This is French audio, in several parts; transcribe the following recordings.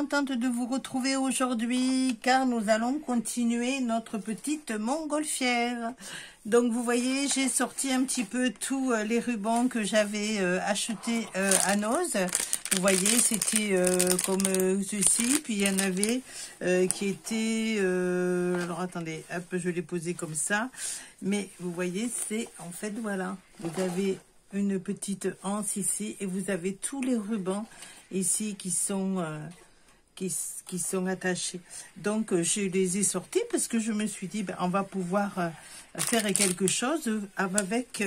contente de vous retrouver aujourd'hui car nous allons continuer notre petite montgolfière. Donc vous voyez, j'ai sorti un petit peu tous les rubans que j'avais achetés à Noz. Vous voyez, c'était comme ceci, puis il y en avait qui étaient... alors attendez, hop, je l'ai posé comme ça. Mais vous voyez, c'est en fait, voilà, vous avez une petite anse ici et vous avez tous les rubans ici qui sont attachés. Donc je les ai sortis parce que je me suis dit ben, on va pouvoir faire quelque chose avec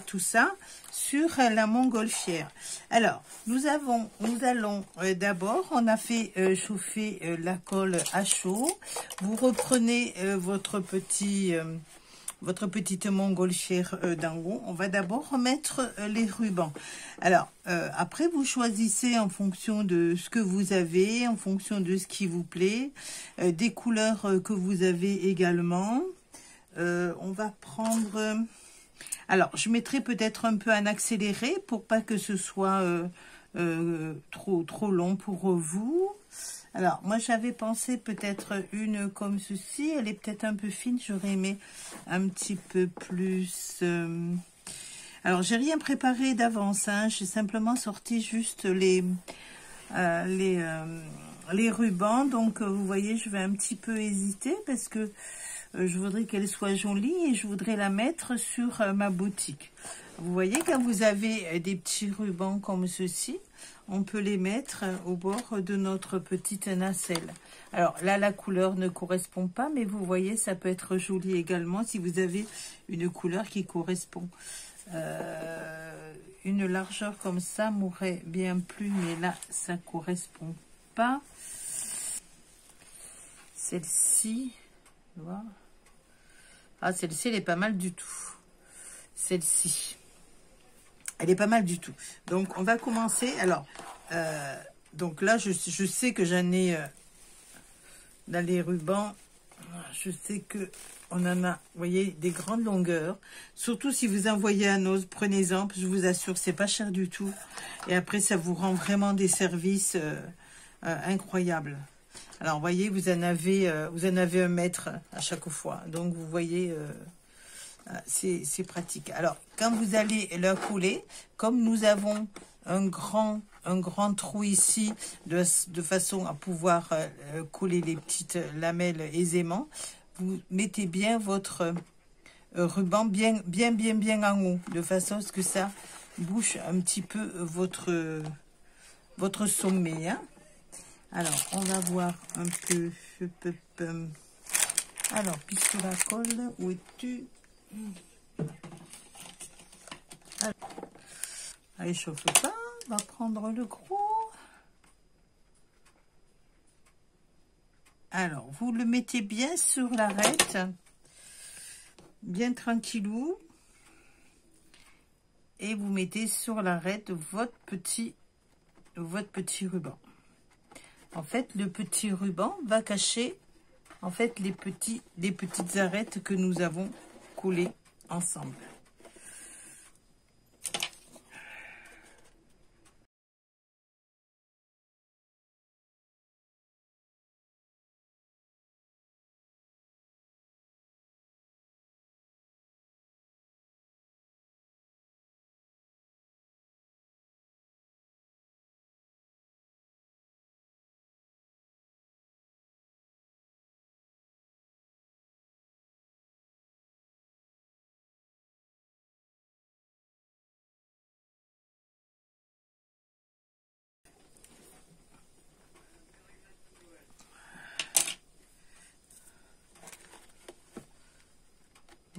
tout ça sur la montgolfière. Alors nous allons d'abord, on a fait chauffer la colle à chaud. Vous reprenez votre petite montgolfière d'en haut. On va d'abord remettre les rubans. Alors, après, vous choisissez en fonction de ce que vous avez, en fonction de ce qui vous plaît, des couleurs que vous avez également. On va prendre... alors, je mettrai peut-être un peu en accéléré pour pas que ce soit trop long pour vous. Alors, moi, j'avais pensé peut-être une comme ceci. Elle est peut-être un peu fine. J'aurais aimé un petit peu plus... Alors, j'ai rien préparé d'avance. Hein. J'ai simplement sorti juste les rubans. Donc, vous voyez, je vais un petit peu hésiter parce que je voudrais qu'elle soit jolie et je voudrais la mettre sur ma boutique. Vous voyez, quand vous avez des petits rubans comme ceci, on peut les mettre au bord de notre petite nacelle. Alors là, la couleur ne correspond pas, mais vous voyez, ça peut être joli également si vous avez une couleur qui correspond. Une largeur comme ça m'aurait bien plu, mais là, ça correspond pas. Celle-ci, voilà. Ah, celle-ci, elle est pas mal du tout. Celle-ci. Elle est pas mal du tout. Donc, on va commencer. Alors, donc là, je sais que j'en ai dans les rubans. Je sais que on en a, vous voyez, des grandes longueurs. Surtout si vous envoyez à Noz, prenez-en. Je vous assure, c'est pas cher du tout. Et après, ça vous rend vraiment des services incroyables. Alors, vous voyez, vous en avez 1 mètre à chaque fois. Donc, vous voyez... c'est pratique. Alors, quand vous allez la couler, comme nous avons un grand trou ici, de façon à pouvoir couler les petites lamelles aisément, vous mettez bien votre ruban bien en haut, de façon à ce que ça bouche un petit peu votre sommet. Hein. Alors, on va voir un peu... alors, puisque la colle, où es-tu? Allez, chauffe pas, on va prendre le gros. Alors, vous le mettez bien sur l'arête, bien tranquillou, et vous mettez sur l'arête votre petit ruban. En fait, le petit ruban va cacher en fait les petites arêtes que nous avons collées ensemble.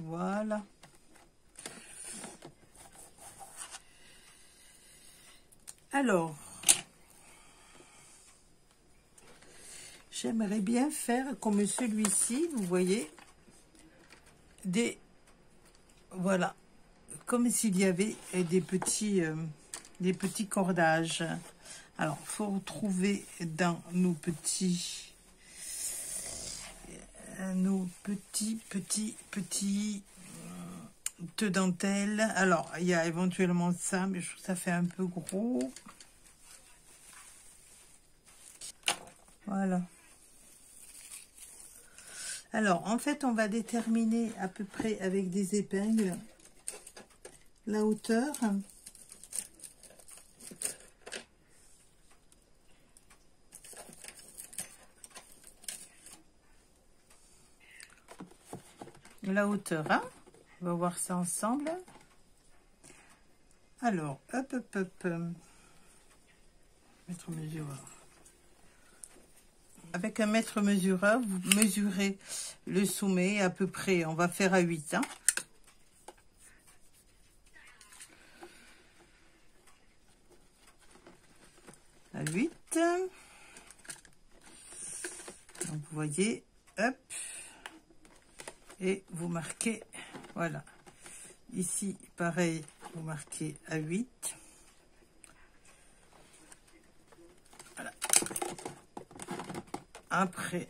Voilà. Alors, j'aimerais bien faire comme celui-ci, vous voyez, voilà, comme s'il y avait des petits cordages. Alors, il faut retrouver dans nos petites dentelles. Alors, il y a éventuellement ça, mais je trouve que ça fait un peu gros. Voilà. Alors, en fait, on va déterminer à peu près avec des épingles la hauteur. La hauteur, hein? On va voir ça ensemble. Alors, hop, hop, hop. Mètre mesureur. Avec un mètre mesureur, vous mesurez le sommet à peu près. On va faire à 8, hein? À 8. Donc, vous voyez, hop. Et vous marquez, voilà. Ici, pareil, vous marquez à 8. Voilà. Après,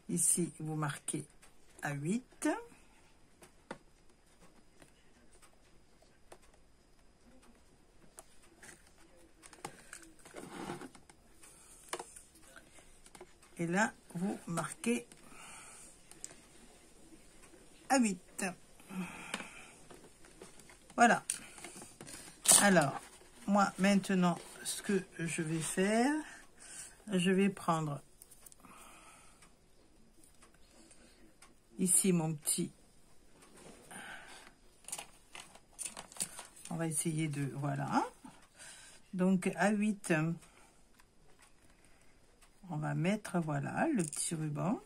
ici, vous marquez à 8. Et là, vous marquez à 8. Voilà. Alors, moi, maintenant, ce que je vais faire, je vais prendre ici mon petit. On va essayer de... Voilà. Donc, à 8, on va mettre, voilà, le petit ruban.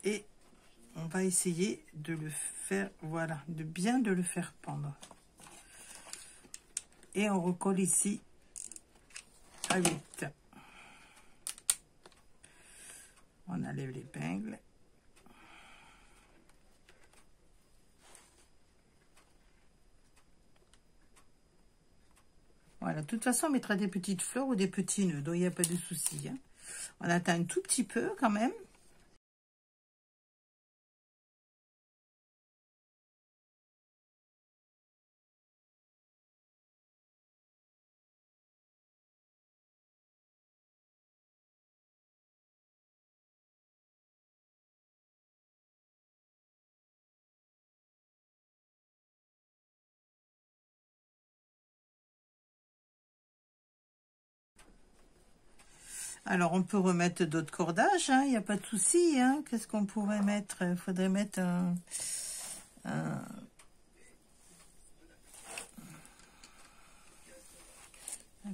Et on va essayer de le faire, voilà, de bien le faire pendre. Et on recolle ici à 8. On enlève l'épingle. Voilà, de toute façon, on mettra des petites fleurs ou des petits nœuds, donc il n'y a pas de souci, hein. On attend un tout petit peu quand même. Alors, on peut remettre d'autres cordages, hein, il n'y a pas de souci, hein. Qu'est-ce qu'on pourrait mettre? Il faudrait mettre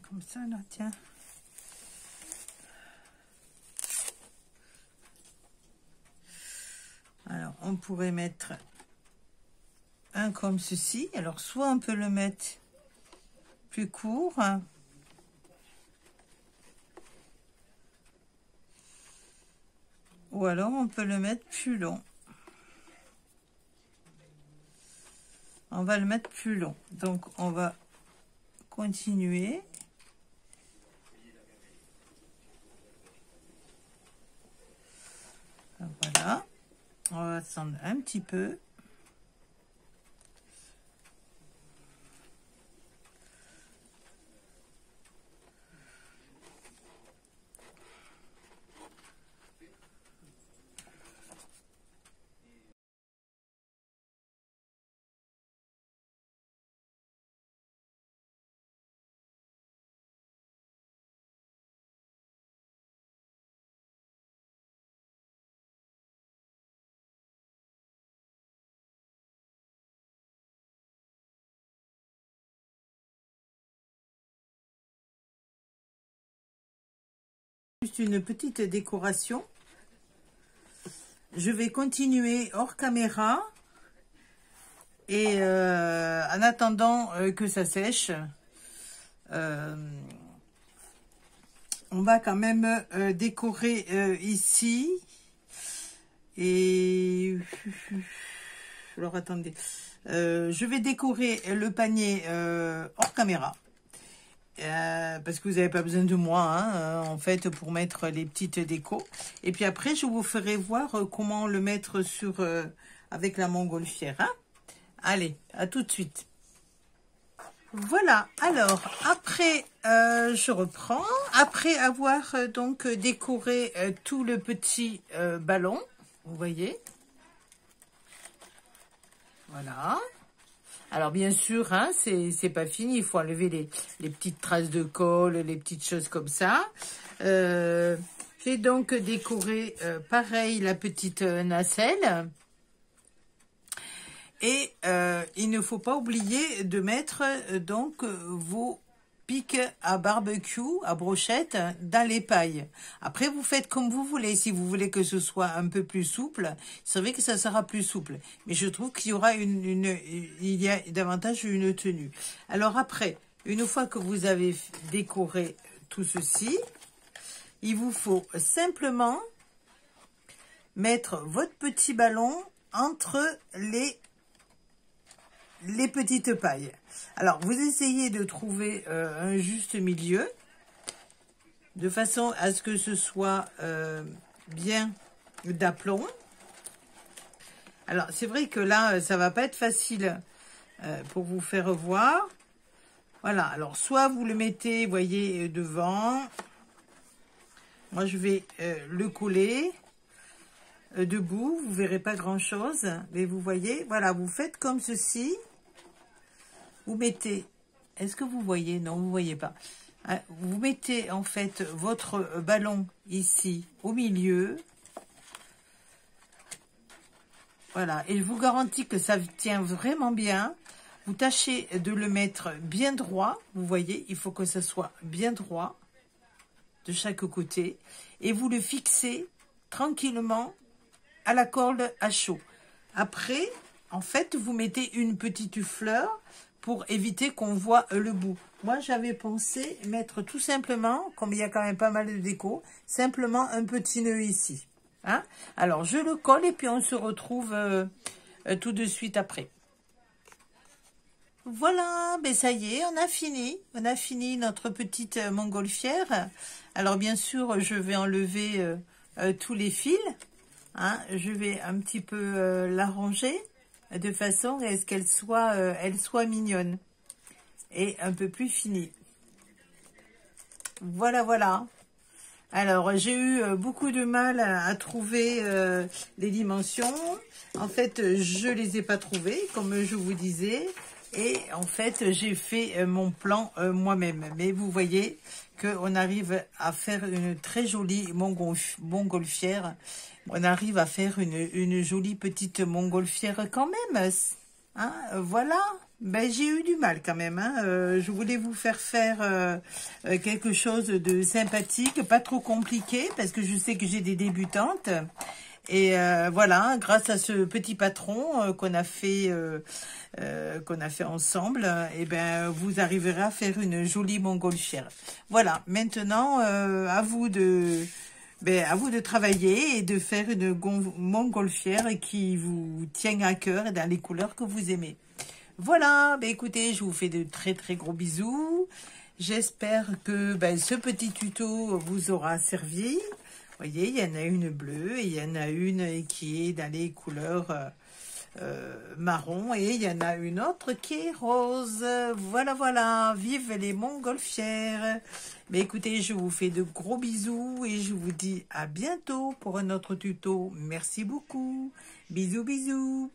comme ça, là, tiens. Alors, on pourrait mettre un comme ceci. Alors, soit on peut le mettre plus court, hein. Ou alors, on peut le mettre plus long. On va le mettre plus long. Donc, on va continuer. Voilà. On va descendre un petit peu. Juste une petite décoration. Je vais continuer hors caméra. Et en attendant que ça sèche, on va quand même décorer ici. Et alors attendez, je vais décorer le panier hors caméra. Parce que vous n'avez pas besoin de moi, hein, en fait, pour mettre les petites décos. Et puis après, je vous ferai voir comment le mettre sur avec la montgolfière. Hein. Allez, à tout de suite. Voilà, alors après je reprends, après avoir donc décoré tout le petit ballon, vous voyez, voilà. Alors bien sûr, hein, c'est pas fini, il faut enlever les petites traces de colle, les petites choses comme ça. J'ai donc décoré pareil la petite nacelle. Et il ne faut pas oublier de mettre donc vos pics à barbecue, à brochette, dans les pailles. Après, vous faites comme vous voulez. Si vous voulez que ce soit un peu plus souple, c'est vrai que ça sera plus souple. Mais je trouve qu'il y aura il y a davantage une tenue. Alors après, une fois que vous avez décoré tout ceci, il vous faut simplement mettre votre petit ballon entre les petites pailles. Alors, vous essayez de trouver un juste milieu, de façon à ce que ce soit bien d'aplomb. Alors, c'est vrai que là, ça va pas être facile pour vous faire voir. Voilà, alors, soit vous le mettez, vous voyez, devant. Moi, je vais le coller debout. Vous verrez pas grand-chose, mais vous voyez, voilà, vous faites comme ceci. Vous mettez, est-ce que vous voyez? Non, vous voyez pas. Vous mettez en fait votre ballon ici au milieu. Voilà, et je vous garantis que ça tient vraiment bien. Vous tâchez de le mettre bien droit. Vous voyez, il faut que ça soit bien droit de chaque côté. Et vous le fixez tranquillement à la corde à chaud. Après, en fait, vous mettez une petite fleur pour éviter qu'on voit le bout. Moi, j'avais pensé mettre tout simplement, comme il y a quand même pas mal de déco, simplement un petit nœud ici. Hein? Alors, je le colle et puis on se retrouve tout de suite après. Voilà, ben ça y est, on a fini. On a fini notre petite montgolfière. Alors, bien sûr, je vais enlever tous les fils. Hein? Je vais un petit peu l'arranger de façon à ce qu'elle soit mignonne et un peu plus finie. Voilà, voilà. Alors, j'ai eu beaucoup de mal à trouver les dimensions. En fait, je les ai pas trouvées, comme je vous disais. Et en fait, j'ai fait mon plan moi-même. Mais vous voyez qu'on arrive à faire une très jolie montgolfière. On arrive à faire une jolie petite montgolfière quand même. Hein, voilà. Ben, j'ai eu du mal quand même. Hein. Je voulais vous faire quelque chose de sympathique, pas trop compliqué, parce que je sais que j'ai des débutantes. Et voilà, grâce à ce petit patron qu'on a fait ensemble, et ben vous arriverez à faire une jolie montgolfière. Voilà, maintenant à vous de travailler et de faire une montgolfière qui vous tient à cœur et dans les couleurs que vous aimez. Voilà, ben écoutez, je vous fais de très très gros bisous. J'espère que ce petit tuto vous aura servi. Vous voyez, il y en a une bleue et il y en a une qui est dans les couleurs marron et il y en a une autre qui est rose. Voilà, voilà, vive les montgolfières. Mais écoutez, je vous fais de gros bisous et je vous dis à bientôt pour un autre tuto. Merci beaucoup. Bisous, bisous.